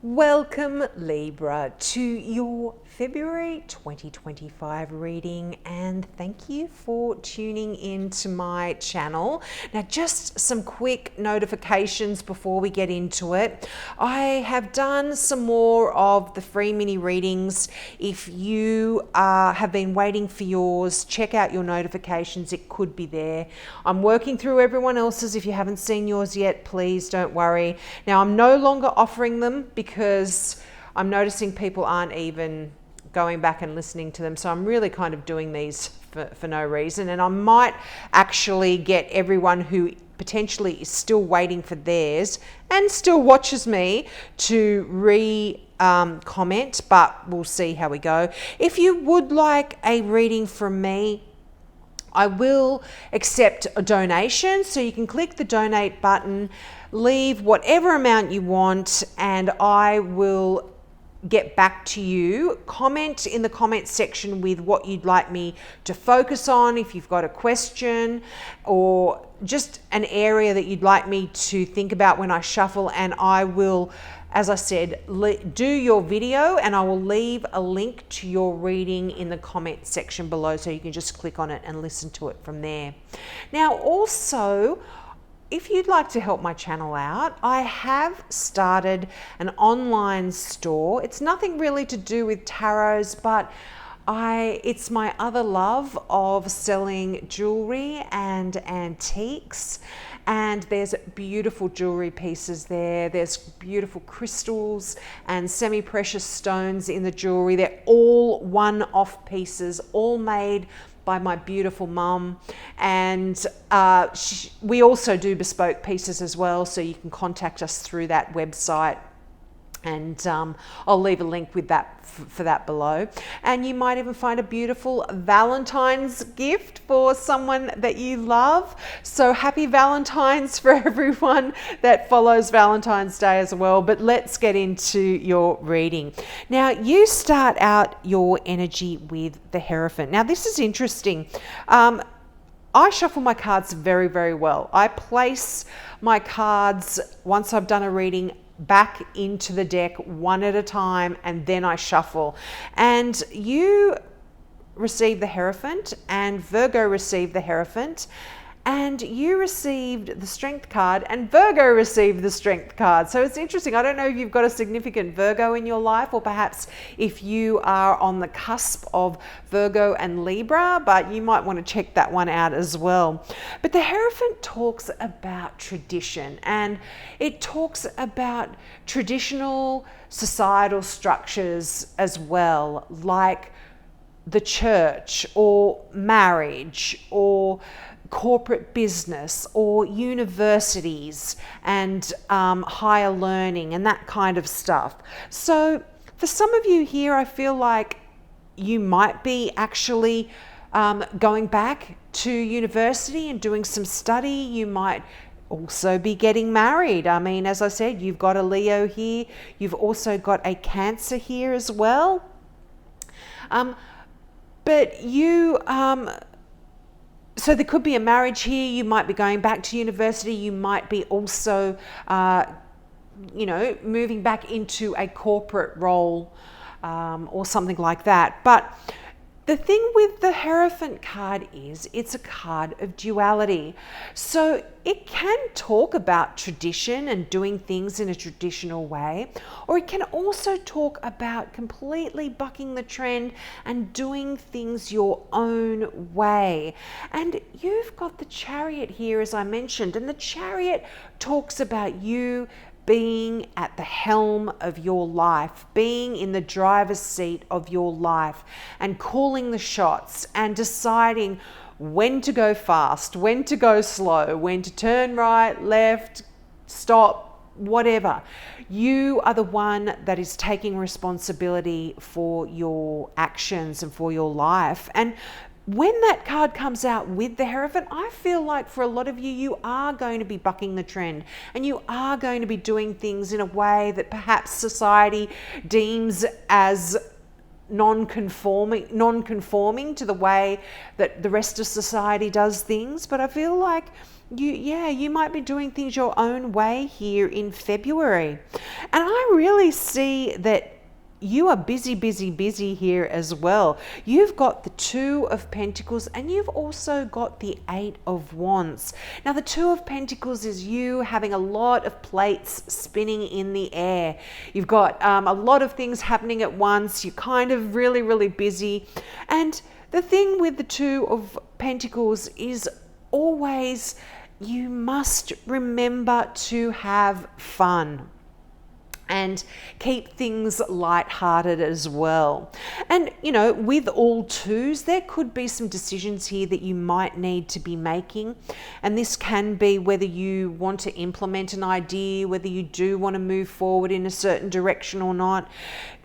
Welcome, Libra, to your February 2025 reading, and thank you for tuning in to my channel. Now, just some quick notifications before we get into it. I have done some more of the free mini readings. If you have been waiting for yours, check out your notifications. It could be there. I'm working through everyone else's. If you haven't seen yours yet, please don't worry. Now, I'm no longer offering them because I'm noticing people aren't even going back and listening to them. So I'm really kind of doing these for no reason. And I might actually get everyone who potentially is still waiting for theirs and still watches me to comment, but we'll see how we go. If you would like a reading from me, I will accept a donation. So you can click the donate button, leave whatever amount you want, and I will get back to you. Comment in the comment section with what you'd like me to focus on, if you've got a question or just an area that you'd like me to think about when I shuffle, and I will, as I said, do your video, and I will leave a link to your reading in the comment section below, so you can just click on it and listen to it from there. Now, also, if you'd like to help my channel out, I have started an online store. It's nothing really to do with tarots, but it's my other love of selling jewelry and antiques. And there's beautiful jewelry pieces there. There's beautiful crystals and semi-precious stones in the jewelry. They're all one-off pieces, all made by my beautiful mum. And we also do bespoke pieces as well, so you can contact us through that website. And I'll leave a link with that for that below. And you might even find a beautiful Valentine's gift for someone that you love. So happy Valentine's for everyone that follows Valentine's Day as well. But let's get into your reading. Now, you start out your energy with the Hierophant. Now, this is interesting. I shuffle my cards very, very well. I place my cards, once I've done a reading, back into the deck one at a time, and then I shuffle. And you receive the Hierophant, and Virgo received the Hierophant, and you received the Strength card, and Virgo received the Strength card. So it's interesting. I don't know if you've got a significant Virgo in your life, or perhaps if you are on the cusp of Virgo and Libra, but you might want to check that one out as well. But the Hierophant talks about tradition, and it talks about traditional societal structures as well, like the church or marriage or corporate business or universities and higher learning and that kind of stuff. So for some of you here, I feel like you might be actually going back to university and doing some study. You might also be getting married. I mean, as I said, you've got a Leo here. You've also got a Cancer here as well. But you... So there could be a marriage here. You might be going back to university. You might be also, moving back into a corporate role or something like that. But the thing with the Hierophant card is it's a card of duality. So it can talk about tradition and doing things in a traditional way, or it can also talk about completely bucking the trend and doing things your own way. And you've got the Chariot here, as I mentioned, and the Chariot talks about you being at the helm of your life, being in the driver's seat of your life and calling the shots and deciding when to go fast, when to go slow, when to turn right, left, stop, whatever. You are the one that is taking responsibility for your actions and for your life. And when that card comes out with the Hierophant, I feel like for a lot of you, you are going to be bucking the trend, and you are going to be doing things in a way that perhaps society deems as non-conforming to the way that the rest of society does things. But I feel like you might be doing things your own way here in February. And I really see that you are busy here as well. You've got the Two of Pentacles and you've also got the Eight of Wands. Now, the Two of Pentacles is you having a lot of plates spinning in the air. You've got a lot of things happening at once. You're kind of really busy. And the thing with the Two of Pentacles is always you must remember to have fun and keep things light-hearted as well. And, you know, with all twos, there could be some decisions here that you might need to be making. And this can be whether you want to implement an idea, whether you do want to move forward in a certain direction or not.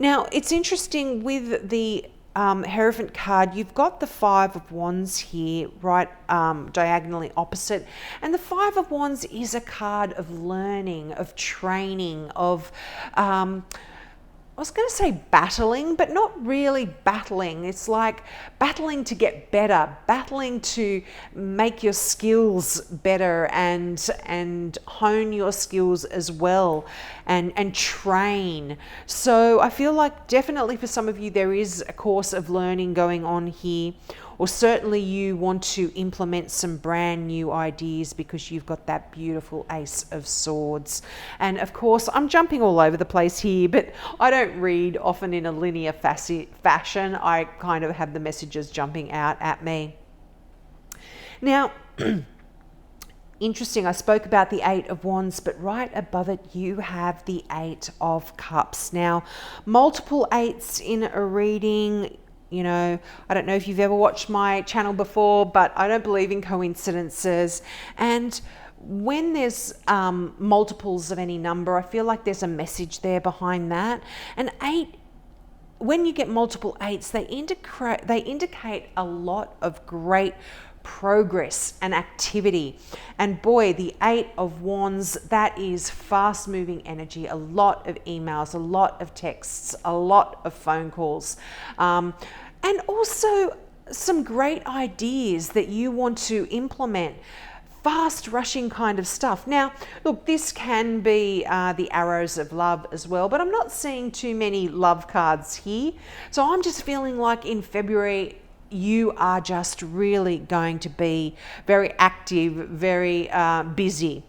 Now, it's interesting with the Hierophant card, you've got the Five of Wands here, right diagonally opposite. And the Five of Wands is a card of learning, of training, of I was going to say battling, but not really battling. It's like battling to get better, battling to make your skills better and hone your skills as well and train. So I feel like definitely for some of you, there is a course of learning going on here, or certainly you want to implement some brand new ideas because you've got that beautiful Ace of Swords. And of course, I'm jumping all over the place here, but I don't read often in a linear fashion. I kind of have the messages jumping out at me. Now, interesting, I spoke about the Eight of Wands, but right above it, you have the Eight of Cups. Now, multiple eights in a reading. You know, I don't know if you've ever watched my channel before, but I don't believe in coincidences. And when there's multiples of any number, I feel like there's a message there behind that. And eight, when you get multiple eights, they indicate a lot of great progress and activity. And boy, the Eight of Wands, that is fast moving energy, a lot of emails, a lot of texts, a lot of phone calls, and also some great ideas that you want to implement. Fast rushing kind of stuff. Now, look, this can be the arrows of love as well, but I'm not seeing too many love cards here. So I'm just feeling like in February, you are just really going to be very active, very busy,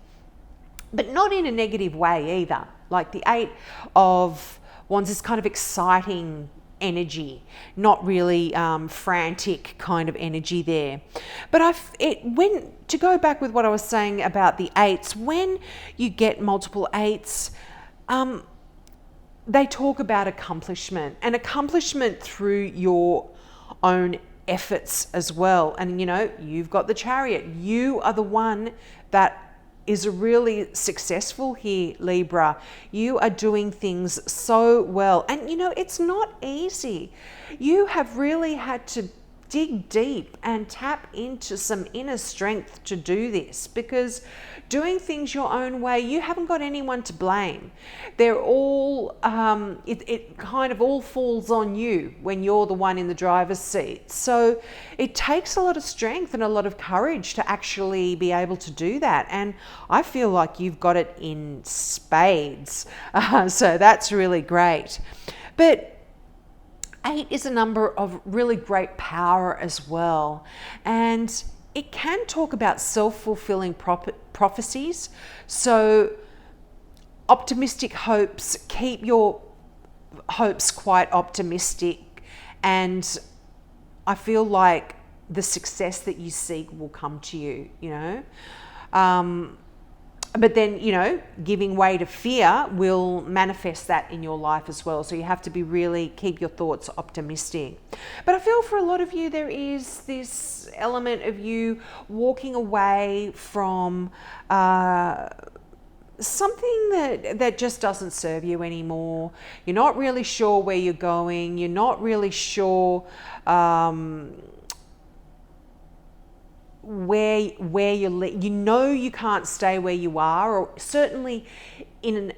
but not in a negative way either. Like the Eight of Wands is kind of exciting energy, not really frantic kind of energy there. But when to go back with what I was saying about the eights, when you get multiple eights, they talk about accomplishment and accomplishment through your own efforts as well. And you know, you've got the Chariot. You are the one that is really successful here, Libra. You are doing things so well. And you know, it's not easy. You have really had to dig deep and tap into some inner strength to do this, because doing things your own way, you haven't got anyone to blame. They're all, it kind of all falls on you when you're the one in the driver's seat. So it takes a lot of strength and a lot of courage to actually be able to do that. And I feel like you've got it in spades. So that's really great. But 8 is a number of really great power as well. And it can talk about self-fulfilling prophecies. So optimistic hopes, keep your hopes quite optimistic. And I feel like the success that you seek will come to you, you know. But then, you know, giving way to fear will manifest that in your life as well. So you have to be really, keep your thoughts optimistic. But I feel for a lot of you, there is this element of you walking away from something that just doesn't serve you anymore. You're not really sure where you're going. You're not really sure where you know you can't stay where you are, or certainly in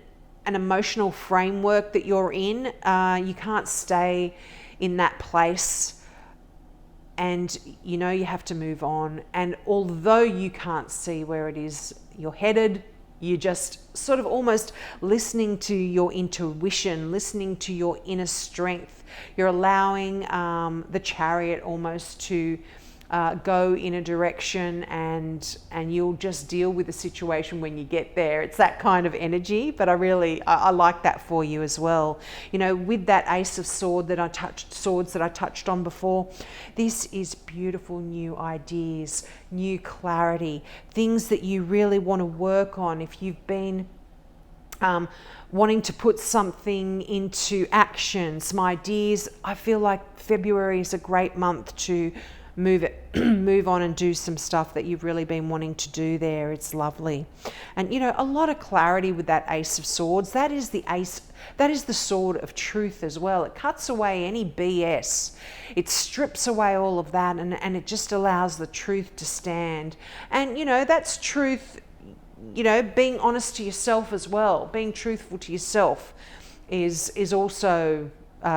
an emotional framework that you're in, you can't stay in that place and you know you have to move on. And although you can't see where it is you're headed, you're just sort of almost listening to your intuition, listening to your inner strength. You're allowing the chariot almost to go in a direction, and you'll just deal with the situation when you get there. It's that kind of energy, but I like that for you as well. You know, with that Ace of Swords that I touched on before, this is beautiful new ideas, new clarity, things that you really want to work on. If you've been wanting to put something into action, some ideas, I feel like February is a great month to move on and do some stuff that you've really been wanting to do there. It's lovely. And you know, a lot of clarity with that Ace of Swords. That is the sword of truth as well. It cuts away any BS. It strips away all of that, and it just allows the truth to stand. And you know, that's truth, you know, being honest to yourself as well. Being truthful to yourself is also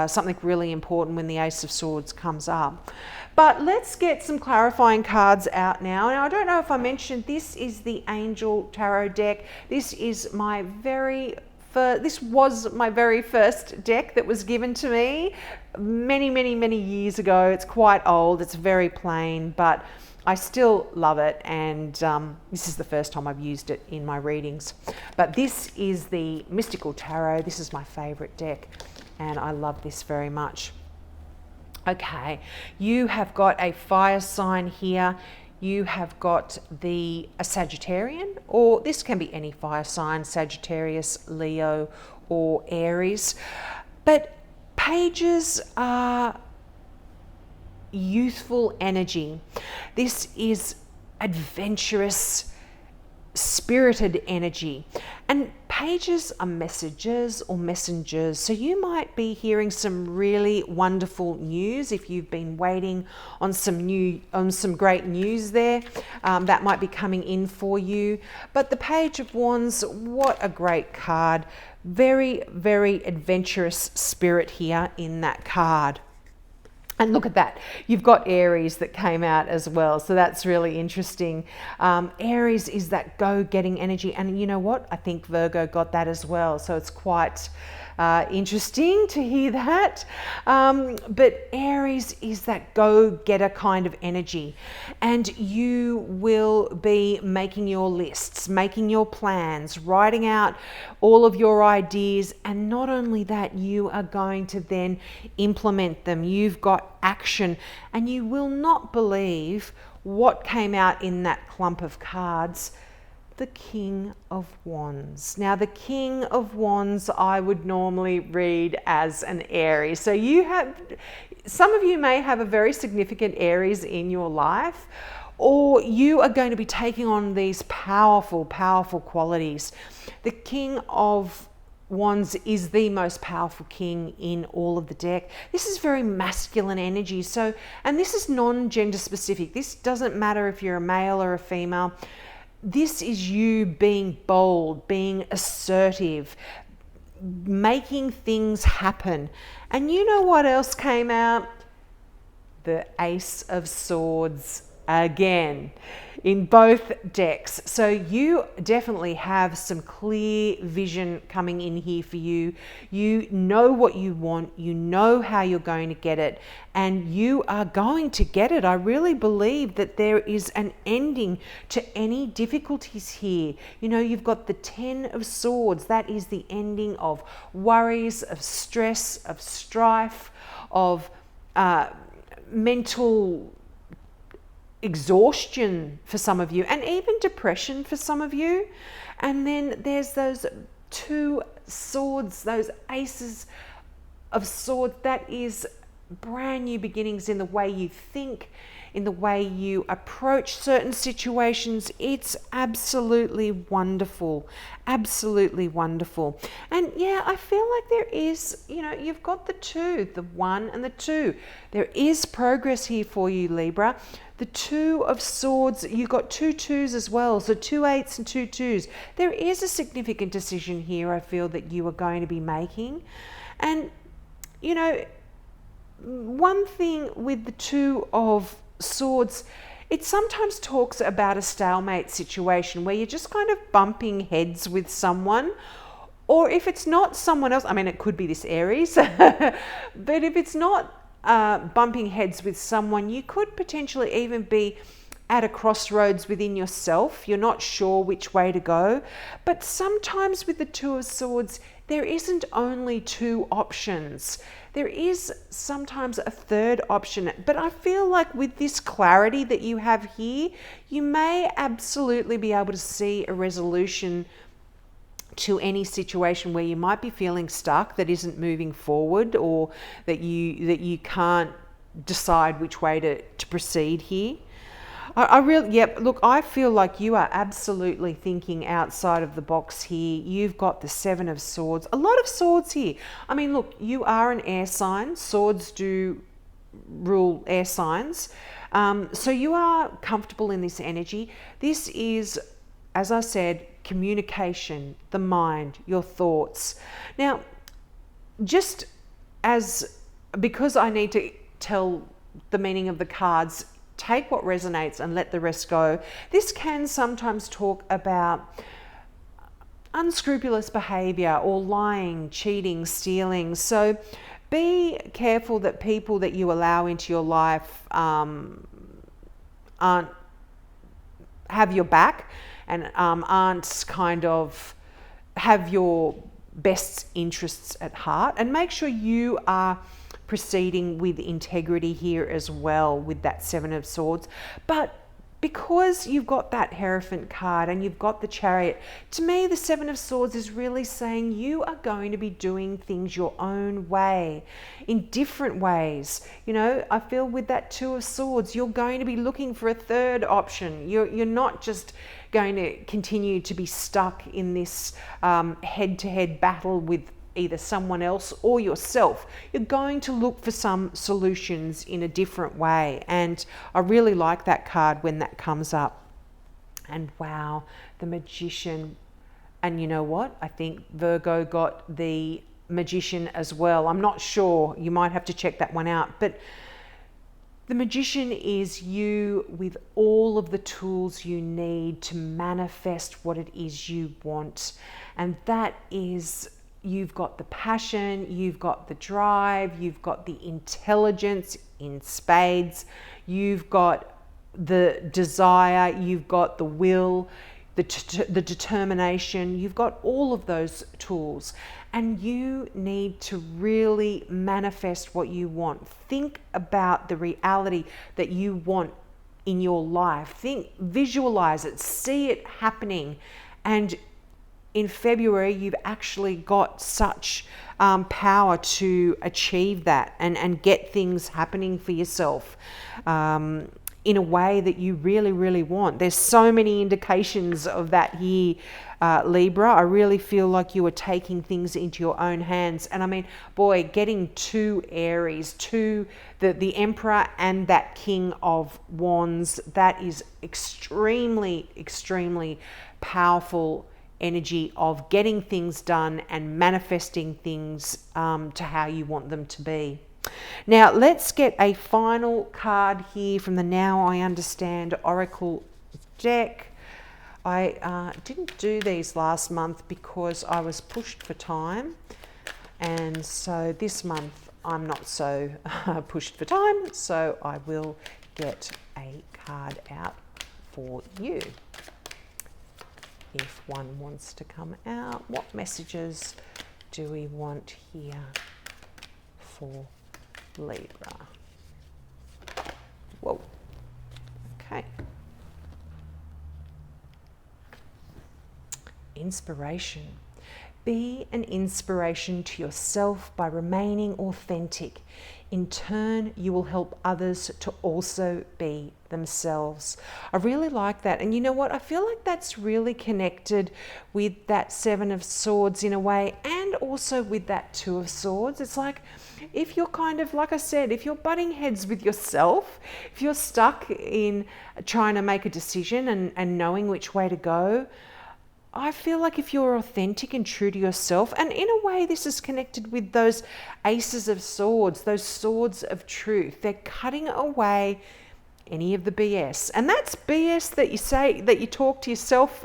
something really important when the Ace of Swords comes up. But let's get some clarifying cards out now. Now, I don't know if I mentioned, this is the Angel Tarot deck. This was my very first deck that was given to me many years ago. It's quite old, it's very plain, but I still love it, and this is the first time I've used it in my readings. But this is the Mystical Tarot. This is my favorite deck, and I love this very much. Okay, you have got a fire sign here. You have got a Sagittarian, or this can be any fire sign, Sagittarius, Leo, or Aries. But pages are youthful energy. This is adventurous, spirited energy. And pages are messages or messengers. So you might be hearing some really wonderful news if you've been waiting on some great news there. That might be coming in for you. But the Page of Wands, what a great card. Very, very adventurous spirit here in that card. And look at that, you've got Aries that came out as well, so that's really interesting. Aries is that go-getting energy, and you know what? I think Virgo got that as well, so it's quite interesting to hear that. But Aries is that go-getter kind of energy, and you will be making your lists, making your plans, writing out all of your ideas, and not only that, you are going to then implement them. You've got action, and you will not believe what came out in that clump of cards. The King of Wands. Now, the King of Wands I would normally read as an Aries. So some of you may have a very significant Aries in your life, or you are going to be taking on these powerful qualities. The King of Wands is the most powerful king in all of the deck. This is very masculine energy. So, and this is non-gender specific. This doesn't matter if you're a male or a female. This is you being bold, being assertive, making things happen. And you know what else came out? The Ace of Swords again in both decks. So you definitely have some clear vision coming in here for you. You know what you want, you know how you're going to get it, and you are going to get it. I really believe that there is an ending to any difficulties here. You know, you've got the 10 of Swords. That is the ending of worries, of stress, of strife, of mental exhaustion for some of you, and even depression for some of you. And then there's those 2 swords, those aces of swords. That is brand new beginnings in the way you think, in the way you approach certain situations. It's absolutely wonderful, absolutely wonderful. And yeah, I feel like there is, you know, you've got the 2, the 1 and the 2. There is progress here for you, Libra. The 2 of Swords, you've got 2 2s as well, so 2 8s and 2 2s. There is a significant decision here, I feel, that you are going to be making. And, you know, one thing with the Two of Swords, it sometimes talks about a stalemate situation where you're just kind of bumping heads with someone, or if it's not someone else, I mean, it could be this Aries, but if it's not bumping heads with someone, you could potentially even be at a crossroads within yourself. You're not sure which way to go. But sometimes with the Two of Swords, there isn't only two options. There is sometimes a third option. But I feel like with this clarity that you have here, you may absolutely be able to see a resolution to any situation where you might be feeling stuck, that isn't moving forward, or that you can't decide which way to proceed here. I really, yep, look, I feel like you are absolutely thinking outside of the box here. You've got the Seven of Swords, a lot of swords here. I mean, look, you are an air sign. Swords do rule air signs. So you are comfortable in this energy. This is, as I said, communication, the mind, your thoughts. Now, just because I need to tell the meaning of the cards, take what resonates and let the rest go. This can sometimes talk about unscrupulous behavior or lying, cheating, stealing. So be careful that people that you allow into your life have your back and aren't kind of have your best interests at heart, and make sure you are proceeding with integrity here as well with that Seven of Swords. But because you've got that Hierophant card and you've got the Chariot, to me the Seven of Swords is really saying you are going to be doing things your own way, in different ways. You know, I feel with that Two of Swords, you're going to be looking for a third option. You're not just going to continue to be stuck in this head-to-head battle with either someone else or yourself. You're going to look for some solutions in a different way. And I really like that card when that comes up. And wow, the Magician. And you know what? I think Virgo got the Magician as well. I'm not sure. You might have to check that one out. But the Magician is you with all of the tools you need to manifest what it is you want. And that is, you've got the passion, you've got the drive, you've got the intelligence in spades, you've got the desire, you've got the will, the determination, you've got all of those tools. And you need to really manifest what you want. Think about the reality that you want in your life. Visualize it, see it happening. And in February, you've actually got such power to achieve that and get things happening for yourself in a way that you really, really want. There's so many indications of that here, Libra. I really feel like you are taking things into your own hands. And I mean, boy, getting two Aries, the Emperor and that King of Wands, that is extremely, extremely powerful energy of getting things done and manifesting things to how you want them to be. Now let's get a final card here from the Now I Understand Oracle deck. I didn't do these last month because I was pushed for time, and so this month I'm not so pushed for time, so I will get a card out for you. If one wants to come out, what messages do we want here for Libra? Whoa. Okay. Inspiration. Be an inspiration to yourself by remaining authentic. In turn, you will help others to also be themselves. I really like that. And you know what? I feel like that's really connected with that Seven of Swords in a way, and also with that Two of Swords. It's like, if you're kind of, like I said, if you're butting heads with yourself, if you're stuck in trying to make a decision and knowing which way to go, I feel like if you're authentic and true to yourself, and in a way this is connected with those aces of swords, those swords of truth, they're cutting away any of the BS. And that's BS that you say, that you talk to yourself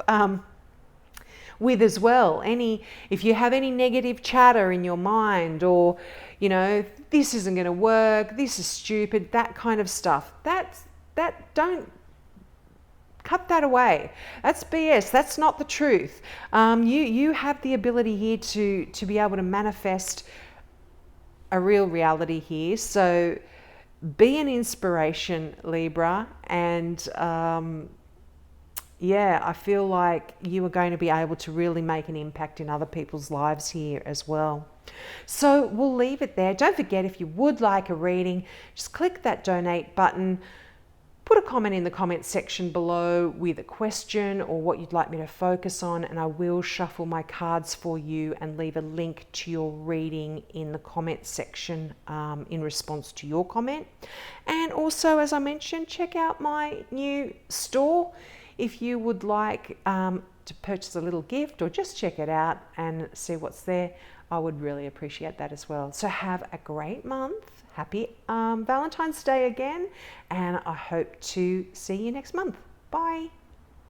with as well. If you have any negative chatter in your mind, or, you know, this isn't going to work, this is stupid, that kind of stuff, don't cut that away. That's BS. That's not the truth. You have the ability here to be able to manifest a real reality here. So be an inspiration, Libra, and yeah, I feel like you are going to be able to really make an impact in other people's lives here as well. So we'll leave it there. Don't forget, if you would like a reading, just click that donate button. Put a comment in the comment section below with a question or what you'd like me to focus on, and I will shuffle my cards for you and leave a link to your reading in the comment section in response to your comment. And also, as I mentioned, check out my new store if you would like to purchase a little gift or just check it out and see what's there. I would really appreciate that as well. So have a great month. Happy Valentine's Day again, and I hope to see you next month. Bye.